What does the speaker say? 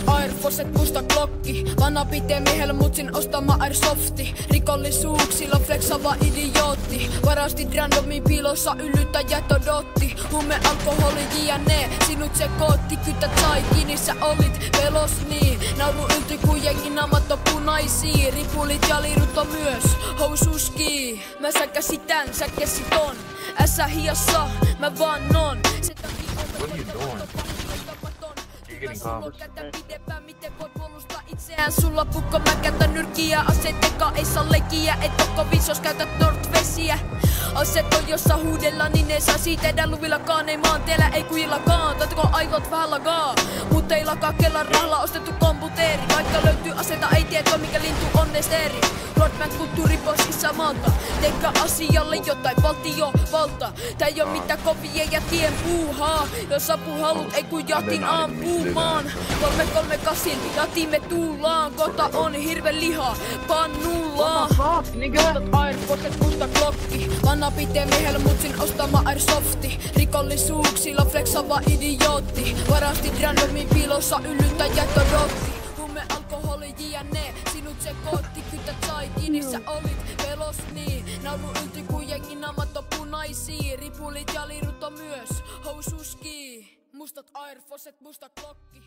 Air Forcet, musta klokki. Vanha pitee miehellä mutsin ostama airsofti. Rikollisuuksilla flexava idiootti. Varastit randomin piilossa yllyttäjät odotti. Huume, alkoholi, jne. Sinut se kootti, kytät sai kiinni, sä olit pelos niin. Nauru yltyi kun jengi namat on punaisia. Ripulit ja liirut on myös housuski. Mä säkäsitän, sä käsit on. Ässä hiassa, mä vaan on. What are you doing? You're getting itseään sulla pukko, mä käytän nyrkiä. Aseet eka ei saa leikkiä. Et oo kovin jos käytät Nordvesiä. Aseet on jossa huudella, niin ei saa tehdä luvillakaan. Ei maanteellä, ei kujillakaan. Taitako aivot vähän lagaa. Mut ei lakaa kellan rahalla ostettu komputeri. Vaikka löytyy aseita, ei tiedä mikä lintu on esteeri. Rodman kulttuuri pois isä maalta. Teikää asialle jotain valtiovalta. Tää ei oo mitään kovia ja tien puuhaa. Jos apu halut, ei kun jahtin ampumaan. 338, jahtimme tullaan. Kota on hirve liha pannullaan. Mustat Air Forcet, musta klokki. Vanha pitee miehellä mutsin ostama airsofti. Rikollisuuksilla flexava idiootti. Varastit randomin piilossa yllyttäjät odotti. Huume, alkoholi, jne. Sinut se kootti, kytät sai kiinni, sä olit pelos niin. Nauru yltyi kun jengi namat on punaisia. Ripulit ja liirut on myös housuski. Mustat Air Forcet, musta klokki.